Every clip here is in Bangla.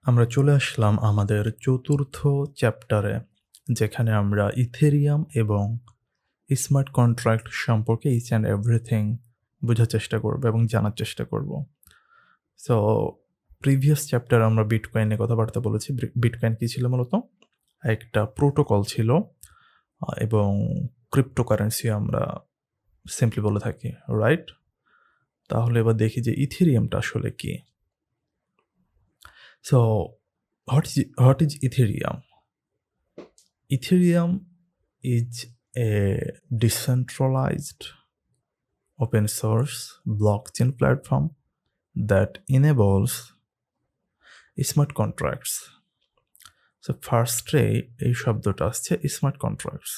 আমরা চলে আসলাম আমাদের চতুর্থ চ্যাপ্টারে, যেখানে আমরা ইথেরিয়াম এবং স্মার্ট কন্ট্রাক্ট সম্পর্কে ইচ অ্যান্ড এভরিথিং বোঝার চেষ্টা করব এবং জানার চেষ্টা করব। সো প্রিভিয়াস চ্যাপ্টারে আমরা বিটকয়েন নিয়ে কথাবার্তা বলেছি। বিটকয়েন কী ছিল মূলত? একটা প্রোটোকল ছিল এবং ক্রিপ্টোকারেন্সি আমরা সিম্পলি বলে থাকি, রাইট? তাহলে এবার দেখি যে ইথেরিয়ামটা আসলে কী। So what is Ethereum? Ethereum is a decentralized open source blockchain platform that enables smart contracts. So ফার্স্টে এই শব্দটা আসছে smart contracts.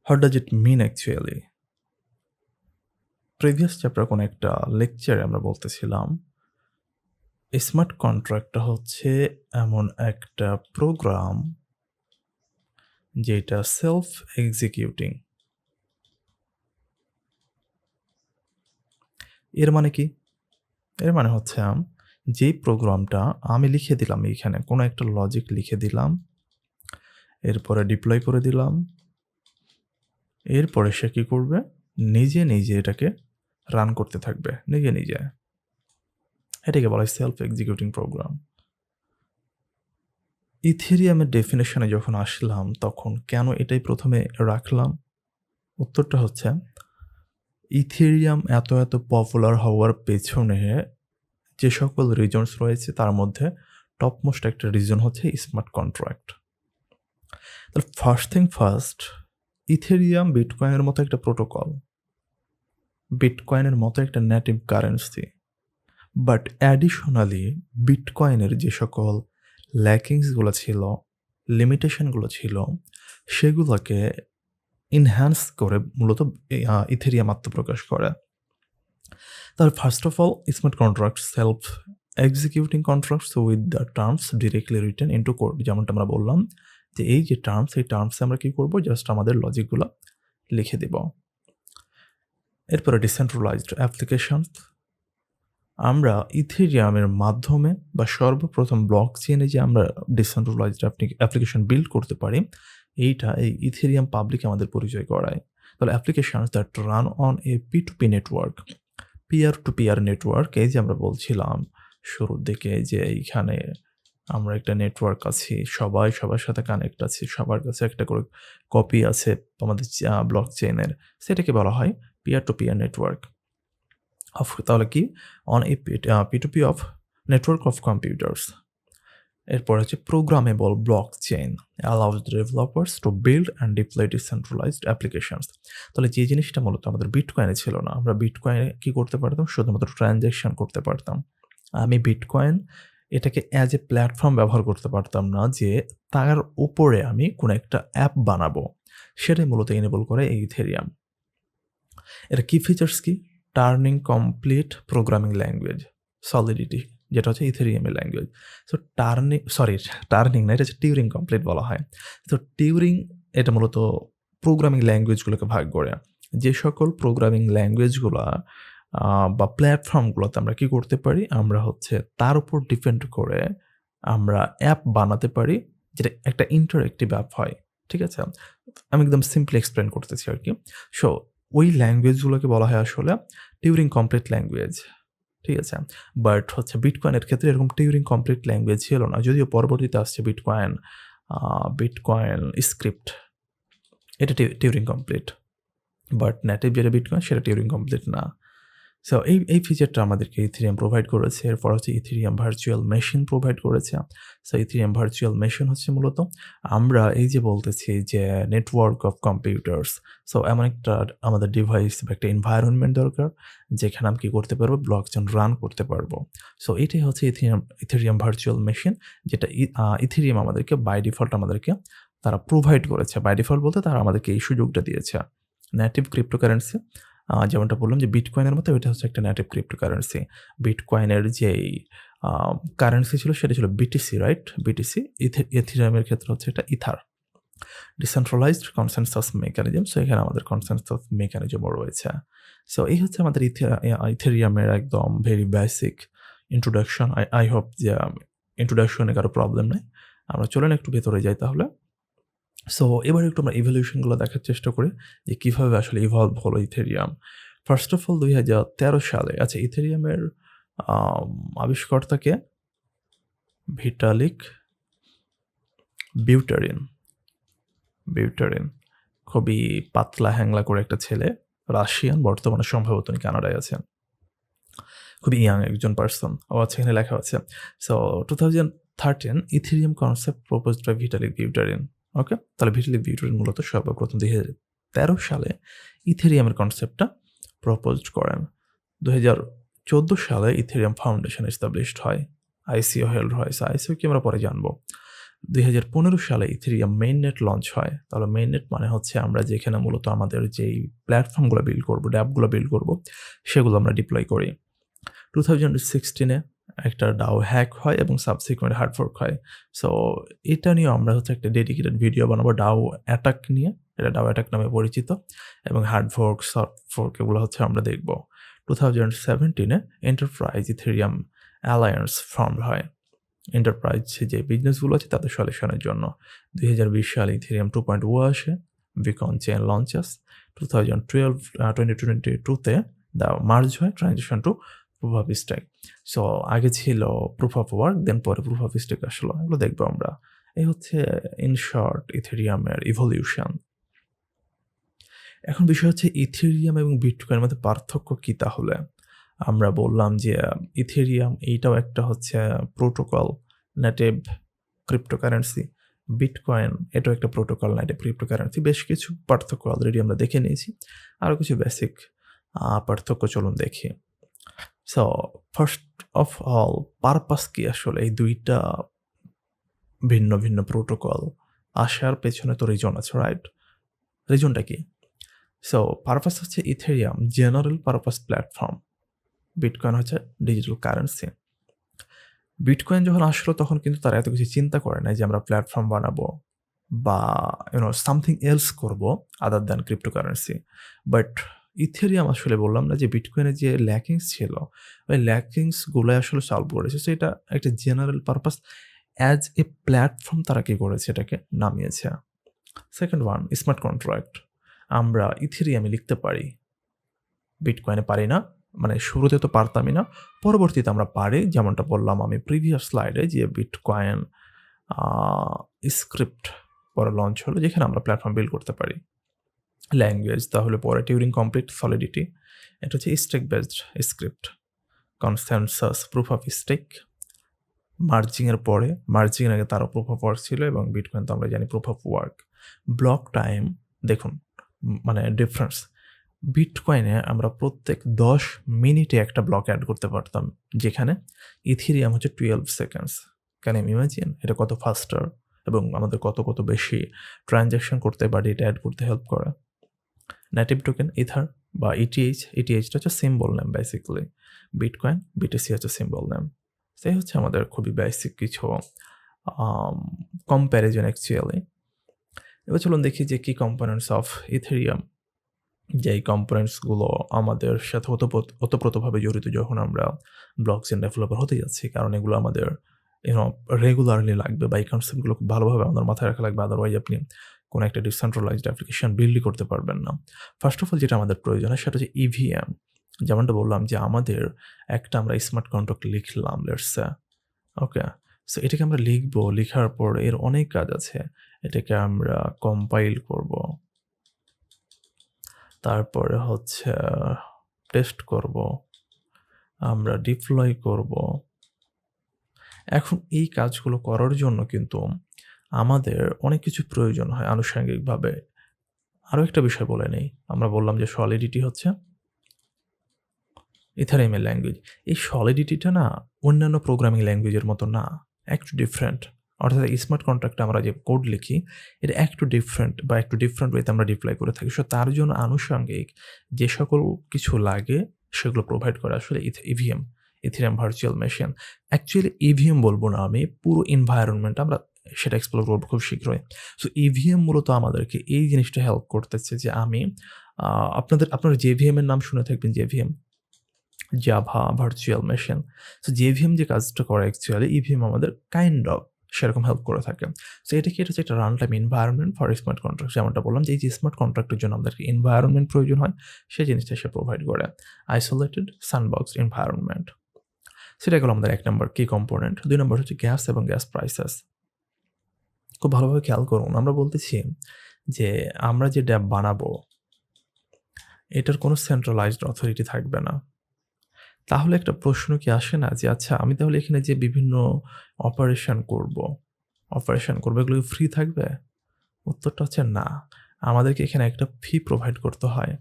What does it mean actually? Previous chapter কোনো একটা লেকচারে আমরা বলতেছিলাম স্মার্ট কন্ট্রাক্টটা হচ্ছে এমন একটা প্রোগ্রাম যেটা সেলফ এক্সিকিউটিং। এর মানে কি? এর মানে হচ্ছে যেই প্রোগ্রামটা আমি লিখে দিলাম, এইখানে কোনো একটা লজিক লিখে দিলাম, এরপরে ডিপ্লয় করে দিলাম, এরপরে সে কী করবে? নিজে নিজে এটাকে রান করতে থাকবে নিজে নিজে। এটাকে বলা হয় সেলফ এক্সিকিউটিং প্রোগ্রাম। ইথেরিয়ামের ডেফিনেশনে যখন আসলাম তখন কেন এটাই প্রথমে রাখলাম? উত্তরটা হচ্ছে ইথেরিয়াম এত পপুলার হওয়ার পেছনে যে সকল রিজনস রয়েছে তার মধ্যে টপমোস্ট একটা রিজন হচ্ছে স্মার্ট কন্ট্রাক্ট। তাহলে ফার্স্ট ইথেরিয়াম বিটকয়েনের মতো একটা প্রোটোকল, বিটকয়েনের মতো একটা নেটিভ কারেন্সি, বাট অ্যাডিশনালি বিটকয়েনের যে সকল ল্যাকিংসগুলো ছিল, লিমিটেশনগুলো ছিল, সেগুলোকে ইনহ্যান্স করে মূলত ইথেরিয়াম আত্মপ্রকাশ করে। তাহলে first of all smart contract self executing contracts with the terms directly written into code. যেমনটা আমরা বললাম যে এই যে টার্মস, এই টার্মসে আমরা কী করবো? জাস্ট আমাদের লজিকগুলো লিখে দেব। এরপরে ডিসেন্ট্রালাইজড অ্যাপ্লিকেশন। আমরা ইথেরিয়ামের মাধ্যমে বা সর্বপ্রথম ব্লক চেইনে যে আমরা ডিসেন্ট্রালাইজড অ্যাপ্লিকেশন বিল্ড করতে পারি, এইটা এই ইথেরিয়াম পাবলিক আমাদের পরিচয় করায়। তাহলে applications that run on a P2P network, peer to peer network, এই যে আমরা বলছিলাম শুরুর দিকে যে এইখানে আমরা একটা নেটওয়ার্ক আছি, সবাই সবার সাথে কানেক্ট আছি, সবার কাছে একটা করে কপি আছে আমাদের ব্লক চেইনের, সেটাকে বলা হয় পিয়ার টু পিয়ার নেটওয়ার্ক। তাহলে কি? On a P2P of network of computers. এরপর হচ্ছে programmable blockchain allows developers to build and deploy decentralized applications. তাহলে যে জিনিসটা মূলত আমাদের বিটকয়েনে ছিল না, আমরা বিটকয়েনে কী করতে পারতাম? শুধুমাত্র ট্রানজ্যাকশন করতে পারতাম। আমি বিটকয়েন এটাকে অ্যাজ এ প্ল্যাটফর্ম ব্যবহার করতে পারতাম না যে তার উপরে আমি কোনো একটা অ্যাপ বানাবো, সেটাই মূলত এনেবল করে এই ইথেরিয়াম। এর কি ফিচার্স কি? Turning complete programming language solidity, যেটা হচ্ছে ইথেরিয়ামের ল্যাঙ্গুয়েজ। সো টার্নিং না, এটা হচ্ছে টিউরিং কমপ্লিট বলা হয়। তো টিউরিং এটা মূলত প্রোগ্রামিং ল্যাঙ্গুয়েজগুলোকে ভাগ করে। যে সকল প্রোগ্রামিং ল্যাঙ্গুয়েজগুলো বা প্ল্যাটফর্মগুলোতে আমরা কী করতে পারি? আমরা হচ্ছে তার উপর ডিপেন্ড করে আমরা অ্যাপ বানাতে পারি, যেটা একটা ইন্টারেক্টিভ অ্যাপ হয়। ঠিক আছে? আমি একদম সিম্পলি এক্সপ্লেন করতেছি আর কি। সো ওই ল্যাঙ্গুয়েজগুলোকে বলা হয় আসলে টিউরিং কমপ্লিট ল্যাঙ্গুয়েজ। ঠিক আছে? বাট হচ্ছে বিটকয়েনের ক্ষেত্রে এরকম টিউরিং কমপ্লিট ল্যাঙ্গুয়েজ ছিল না। যদিও পরবর্তীতে আসছে বিটকয়েন স্ক্রিপ্ট, এটা টিউরিং কমপ্লিট। বাট নেটিভ যেটা বিটকয়েন সেটা টিউরিং কমপ্লিট না। সো এই ফিচারটা আমাদেরকে ইথেরিয়াম প্রোভাইড করেছে। এরপর হচ্ছে ইথেরিয়াম ভার্চুয়াল মেশিন প্রোভাইড করেছে। সো ইথেরিয়াম ভার্চুয়াল মেশিন হচ্ছে মূলত আমরা এই যে বলতেছি যে নেটওয়ার্ক অফ কম্পিউটার্স। সো এমন একটা আমাদের ডিভাইস বা একটা এনভায়রনমেন্ট দরকার যেখানে আমি কী করতে পারবো? ব্লকচেন রান করতে পারবো। সো এটাই হচ্ছে ইথেরিয়াম ভার্চুয়াল মেশিন, যেটা ইথেরিয়াম আমাদেরকে বাই ডিফল্ট আমাদেরকে তারা প্রোভাইড করেছে। বাই ডিফল্ট বলতে তারা আমাদেরকে এই সুযোগটা দিয়েছে। নেটিভ ক্রিপ্টোকারেন্সি যেমনটা বললাম যে বিটকয়েনের মতো এটা হচ্ছে একটা নেটিভ ক্রিপ্টোকারেন্সি। বিটকয়েনের যেই কারেন্সি ছিল সেটা ছিল বিটিসি, রাইট? বিটিসি। ইথেরিয়ামের ক্ষেত্রে হচ্ছে এটা ether, decentralised consensus mechanism. So এখানে আমাদের কনসেনসাস মেকানিজমও রয়েছে। সো এই হচ্ছে আমাদের ইথেরিয়ামের একদম very basic introduction. I hope যে ইন্ট্রোডাকশনে কারো প্রবলেম নাই। আমরা চলেন একটু ভেতরে যাই তাহলে। সো এবার একটু আমরা ইভলিউশন গুলো দেখার চেষ্টা করি যে কিভাবে আসলে ইভলভ হলো ইথেরিয়াম। ফার্স্ট অফ অল ২০১৩ সালে আচ্ছা ইথেরিয়ামের আম আবিষ্কর্তা কে? ভিটালিক বিউটারিন। বিউটারিন। খুবই পাতলা হ্যাংলা করে একটা ছেলে। রাশিয়ান, বর্তমানে সম্ভবত উনি কানাডায় আছেন। খুবই ইয়াং একজন পারসন। ও আচ্ছা এখানে লেখা আছে। So 2013 Ethereum concept proposed by Vitalik Buterin. Okay? তাহলে ভিটালিক বিউটারিন মূলত সর্বপ্রথম ২০১৩ সালে ইথেরিয়ামের কনসেপ্টটা প্রপোজড করেন। ২০১৪ সালে ইথেরিয়াম ফাউন্ডেশন এস্টাবলিশড হয়। আইসিও হেল্ড হয়। সো আইসিও কি আমরা পরে জানবো। ২০১৫ সালে ইথেরিয়াম মেইননেট লঞ্চ হয়। তাহলে মেইননেট মানে হচ্ছে আমরা যেখানে মূলত আমাদের যেই প্ল্যাটফর্মগুলো বিল্ড করব, ড্যাপগুলো বিল্ড করব, সেগুলো আমরা ডিপ্লয় করি। 2016 এ একটা DAO হ্যাক হয় এবং সাবসিকুয়েন্ট হার্ড ফোর্ক হয়। সো এটা নিয়েও আমরা হচ্ছে একটা ডেডিকেটেড ভিডিও বানাবো DAO অ্যাটাক নিয়ে। এটা DAO অ্যাটাক নামে পরিচিত এবং হার্ড ফোর্ক, সফট ফোর্ক এগুলো হচ্ছে আমরা দেখব। 2017 এ এন্টারপ্রাইজ ইথেরিয়াম অ্যালায়েন্স ফর্মড হয়। এন্টারপ্রাইজ যে বিজনেসগুলো আছে তাদের সলিউশনের জন্য। 2020 সালে ইথেরিয়াম 2.0 আসে। Beacon chain launches. 2022 তে মার্জ হয় transition to proof of stake. So আগে ছিল প্রুফ অফ ওয়ার্ক, দেন পরে প্রুফ অফ স্টেক আসলো। এগুলো দেখবো আমরা। এই হচ্ছে ইন শর্ট ইথেরিয়ামের ইভলিউশন। এখন বিষয় হচ্ছে ইথেরিয়াম এবং বিটকয়েনের মধ্যে পার্থক্য কি তাহলে? আমরা বললাম যে ইথেরিয়াম এইটাও একটা হচ্ছে প্রোটোকল নেটিভ ক্রিপ্টোকারেন্সি। বিটকয়েন এটাও একটা প্রোটোকল নেটিভ ক্রিপ্টোকারেন্সি। বেশ কিছু পার্থক্য অলরেডি আমরা দেখে নিয়েছি। আরও কিছু বেসিক পার্থক্য চলুন দেখি। So first of all purpose কি আসলে এই ২ টা ভিন্ন, ভিন্ন প্রোটোকল আসার পেছনে তো রিজন আছে, রাইট? রিজনটা কি? সো পারপাস হচ্ছে Ethereum general purpose platform. Bitcoin হচ্ছে ডিজিটাল কারেন্সি। বিটকয়েন যখন আসলো তখন কিন্তু তারা এত কিছু চিন্তা করে নাই যে আমরা প্ল্যাটফর্ম বানাবো বা সামথিং এলস করব other than cryptocurrency. But Ethereum আসলে বললাম না যে বিটকয়েনের যে ল্যাকিংস ছিল, ওই ল্যাকিংসগুলো আসলে সলভ করেছে। সো এটা একটা general purpose as a platform তারা কি করেছে এটাকে নামিয়েছে। Second one smart contract. আমরা ইথেরিয়ামে লিখতে পারি, বিটকয়েনে পারি না। মানে শুরুতে তো পারতামই না, পরবর্তীতে আমরা পারি। যেমনটা বললাম আমি প্রিভিয়াস স্লাইডে যে বিটকয়েন স্ক্রিপ্ট পরে লঞ্চ হলো যেখানে আমরা প্ল্যাটফর্ম বিল্ড করতে পারি। ল্যাঙ্গুয়েজ তাহলে পরে টিউরিং কমপ্লিট সলিডিটি, এটা হচ্ছে stake based script. Consensus proof of stake. মার্জিংয়ের পরে, মার্জিংয়ের আগে তারও প্রুফ অফ ওয়ার্ক ছিল এবং বিটকয়েন তো আমরা জানি proof of work. Block time দেখুন মানে ডিফারেন্স। বিটকয়েনে আমরা প্রত্যেক 10 মিনিটে একটা ব্লক অ্যাড করতে পারতাম, যেখানে ইথেরিয়াম হচ্ছে 12 সেকেন্ডস। ক্যান ইউ ইমাজিন এটা কত ফাস্টার এবং আমাদের কত বেশি ট্রানজ্যাকশন করতে বা ডেটা অ্যাড করতে হেল্প করে। নেটিভ টোকেন ইথার বা ইটিএইচ, ইটিএইচটা হচ্ছে symbol name basically. Bitcoin, BTC হচ্ছে সিম্বল নেম। সেই হচ্ছে আমাদের খুবই বেসিক কিছু কম্প্যারিজন অ্যাকচুয়ালি। এবার চলুন দেখি যে কি কম্পোনেন্টস অফ ইথেরিয়াম, যেই কম্পোনেন্টসগুলো আমাদের সাথে ওতপ্রোতভাবে জড়িত যখন আমরা ব্লকচেইন ডেভেলপার হতে যাচ্ছি, কারণ এগুলো আমাদের রেগুলারলি লাগবে বা এই কনসেপ্টগুলো খুব ভালোভাবে আমাদের মাথায় রাখা লাগবে। আদারওয়াইজ আপনি কোনো একটা ডিসেন্ট্রালাইজড অ্যাপ্লিকেশন বিল্ডই করতে পারবেন না। ফার্স্ট অফ অল যেটা আমাদের প্রয়োজন হয় সেটা হচ্ছে ইভিএম। যেমনটা বললাম যে আমাদের একটা আমরা স্মার্ট কন্ট্রাক্ট লিখলাম লেটস সে, ওকে? সো এটাকে আমরা লিখবো, লিখার পর এর অনেক কাজ আছে। এটাকে আমরা কম্পাইল করব, তারপরে হচ্ছে টেস্ট করব, আমরা ডিপ্লয় করব। এখন এই কাজগুলো করার জন্য কিন্তু আমাদের অনেক কিছু প্রয়োজন হয় আনুষঙ্গিকভাবে। আরও একটা বিষয় বলে নেই। আমরা বললাম যে সলিডিটি হচ্ছে ইথারিয়ামের ল্যাঙ্গুয়েজ। এই সলিডিটিটা না অন্যান্য প্রোগ্রামিং ল্যাঙ্গুয়েজের মতো না, একটু ডিফারেন্ট। অর্থাৎ স্মার্ট কন্ট্রাক্টে আমরা যে কোড লিখি এটা একটু ডিফারেন্ট বা একটু ডিফারেন্ট ওয়েতে আমরা ডিপ্লয় করে থাকি। সো তার জন্য আনুষঙ্গিক যে সকল কিছু লাগে সেগুলো প্রোভাইড করে আসলে EVM, Ethereum virtual machine. Actually EVM বলবো না আমি, পুরো এনভায়রনমেন্ট আমরা সেটা এক্সপ্লোর করবো খুব শীঘ্রই। সো ইভিএম মূলত আমাদেরকে এই জিনিসটা হেল্প করতেছে যে আমি আপনারা জেভিএম এর নাম শুনে থাকবেন, JVM Java, virtual machine. So JVM যে কাজটা করে অ্যাকচুয়ালি ইভিএম আমাদের কাইন্ড অফ সেরকম হেল্প করে থাকে। সো এটা কি? এটা হচ্ছে একটা run time environment for smart contract. যেমনটা বললাম যে এই যে স্মার্ট কন্ট্রাক্টের জন্য আমাদেরকে এনভায়রনমেন্ট প্রয়োজন হয়, সেই জিনিসটা সে প্রোভাইড করে। Isolated sandbox environment. সেটা গেল আমাদের ১ নম্বর কি কম্পোনেন্ট। ২ নম্বর হচ্ছে গ্যাস এবং গ্যাস প্রাইসেস। খুব ভালোভাবে খেয়াল করুন। আমরা বলতেছি যে আমরা যে ড্যাব বানাবো, এটার কোনো সেন্ট্রালাইজড অথরিটি থাকবে না। তাহলে একটা প্রশ্ন কি আসে না যে আচ্ছা আমি তাহলে এখানে যে বিভিন্ন অপারেশন করব এগুলো কি ফ্রি থাকবে? উত্তরটা হচ্ছে না। আমাদেরকে এখানে একটা ফি প্রোভাইড করতে হয়।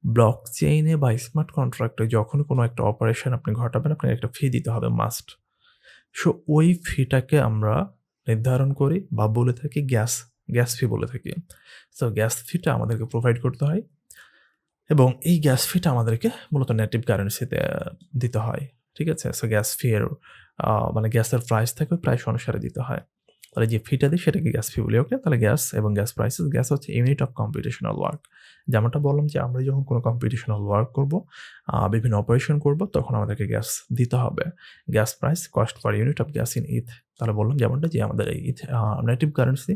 ব্লকচেইনে বা স্মার্ট কন্ট্রাক্টে যখন কোনো একটা অপারেশন আপনি ঘটাবেন, আপনাকে একটা ফি দিতে হবে মাস্ট। সো ওই ফিটাকে আমরা নির্ধারণ করি বা বলে থাকি গ্যাস ফি বলে থাকি। সো গ্যাস ফিটা আমাদেরকে প্রোভাইড করতে হয় এবং এই গ্যাস ফিটা আমাদেরকে মূলত নেটিভ কারেন্সিতে দিতে হয়। ঠিক আছে? সো গ্যাস ফি এর মানে গ্যাসের প্রাইস থাকে ওই প্রাইস অনুসারে দিতে হয়। তাহলে যে ফিটা দিই সেটাকে গ্যাস ফি বলি। ওকে? তাহলে গ্যাস এবং গ্যাস প্রাইসেস, গ্যাস হচ্ছে ইউনিট অফ কম্পিউটেশনাল ওয়ার্ক। যেমনটা বললাম যে আমরা যখন কোনো কম্পিউটেশনাল ওয়ার্ক করব, বিভিন্ন অপারেশন করব তখন আমাদেরকে গ্যাস দিতে হবে। Gas price cost per unit of gas in ETH. তাহলে বললাম যেমনটা যে আমাদের এই নেটিভ কারেন্সি,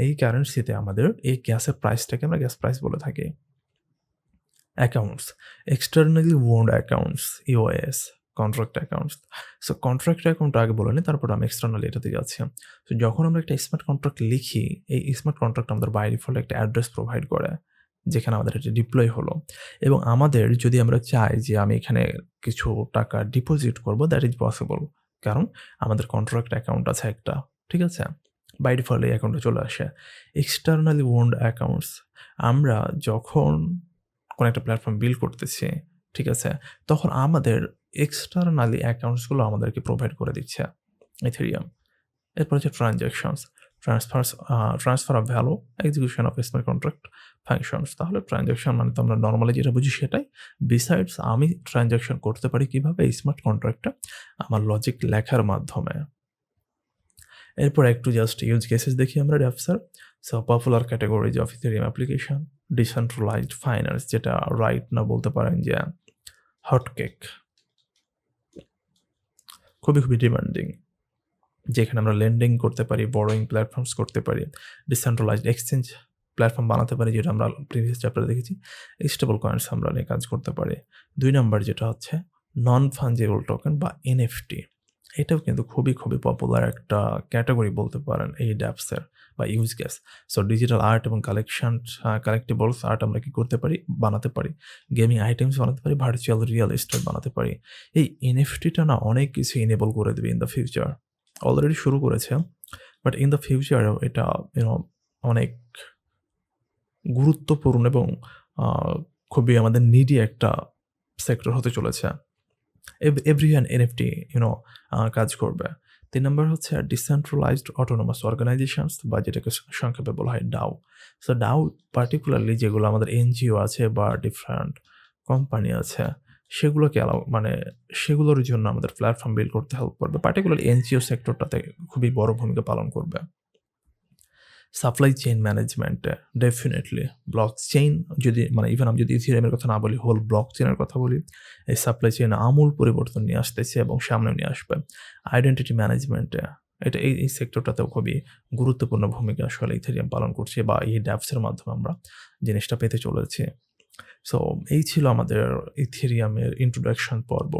এই কারেন্সিতে আমাদের এই গ্যাসের প্রাইসটাকে আমরা গ্যাস প্রাইস বলে থাকি। Accounts, externally owned accounts, EOS, contract accounts. So contract অ্যাকাউন্টটা আগে বলে নিই, তারপর আমি এক্সটার্নালি এটাতে যাচ্ছি। তো যখন আমরা একটা স্মার্ট কন্ট্রাক্ট লিখি, এই স্মার্ট কন্ট্রাক্ট আমাদের বাই ডিফল্ট একটা অ্যাড্রেস প্রোভাইড করে, যেখানে আমাদের এটা ডিপ্লয় হলো এবং আমাদের যদি আমরা চাই যে আমি এখানে কিছু টাকা ডিপোজিট করব, দ্যাট ইজ পসিবল। কারণ আমাদের কন্ট্রাক্ট অ্যাকাউন্ট আছে একটা। ঠিক আছে? বাই ডিফল্ট এই অ্যাকাউন্টে চলে আসে। এক্সটার্নালি ওন্ড অ্যাকাউন্টস, আমরা যখন কোনো একটা প্ল্যাটফর্ম বিল্ড করতেছি, ঠিক আছে? তখন আমাদের এক্সটার্নালি অ্যাকাউন্টসগুলো আমাদেরকে প্রোভাইড করে দিচ্ছে ইথেরিয়াম। এরপর হচ্ছে transactions, transfer of value, execution of smart contract functions. তাহলে ট্রান্সেকশন মানে তো আমরা নরমালি যেটা বুঝি সেটাই। বিসাইডস আমি ট্রান্সেকশন করতে পারি কিভাবে? স্মার্ট কন্ট্রাক্টটা আমার লজিক লেখার মাধ্যমে। এরপর একটু জাস্ট ইউজ কেসেস দেখি আমরা ড্যাপসের। So popular categories of Ethereum application, decentralised finance যেটা রাইট না বলতে পারেন যে হটকেক। খুবই ডিমান্ডিং। যেখানে আমরা লেন্ডিং করতে পারি, বরোয়িং প্ল্যাটফর্মস করতে পারি, ডিসেন্ট্রালাইজড এক্সচেঞ্জ প্ল্যাটফর্ম বানাতে পারি যেটা আমরা প্রিভিয়াস চ্যাপ্টারে দেখেছি। স্টেবল কয়েন্স আমরা নিয়ে কাজ করতে পারি। ২ নাম্বার যেটা হচ্ছে নন ফাঞ্জিবল টোকেন বা এনএফটি। এটাও কিন্তু খুবই পপুলার একটা ক্যাটেগরি বলতে পারেন এই ড্যাপসের বা use case. So digital art এবং কালেক্টিবলস আর্ট আমরা কি করতে পারি? বানাতে পারি। গেমিং আইটেমস বানাতে পারি, ভার্চুয়াল রিয়েল এস্টেট বানাতে পারি। এই এনএফটিটা না অনেক কিছু এনেবল করে দেবে ইন দ্য ফিউচার। অলরেডি শুরু করেছে। বাট ইন দ্য ফিউচারেও এটা অনেক গুরুত্বপূর্ণ এবং আ খুবই আমাদের নিডি একটা সেক্টর হতে চলেছে। এভরিওয়ান এনএফটি কাজ করবে। ৩ নাম্বার হচ্ছে ডিসেন্ট্রালাইজড অটোনোমাস অর্গানাইজেশনস বা যেটাকে সংক্ষেপে বলা হয় ডাও। সো ডাও পার্টিকুলারলি যেগুলো আমাদের এনজিও আছে বা ডিফারেন্ট কোম্পানি আছে সেগুলোকে মানে সেগুলোর জন্য আমাদের প্ল্যাটফর্ম বিল্ড করতে হেল্প করবে। পার্টিকুলারলি এনজিও সেক্টরটাতে খুবই বড় ভূমিকা পালন করবে। সাপ্লাই চেইন ম্যানেজমেন্টে ডেফিনিটলি ব্লকচেইন যদি মানে ইভেন আমি যদি ইথেরিয়ামের কথা না বলি, হোল ব্লকচেইনের কথা বলি, এই সাপ্লাই চেইনে আমূল পরিবর্তন নিয়ে আসতেছে এবং সামনে নিয়ে আসবে। আইডেন্টিটি ম্যানেজমেন্টে এটা এই সেক্টরটাতেও খুবই গুরুত্বপূর্ণ ভূমিকা আসলে ইথেরিয়াম পালন করছে বা এই ড্যাপসের মাধ্যমে আমরা জিনিসটা পেতে চলেছি। সো এই ছিল আমাদের ইথেরিয়ামের ইন্ট্রোডাকশন পর্ব।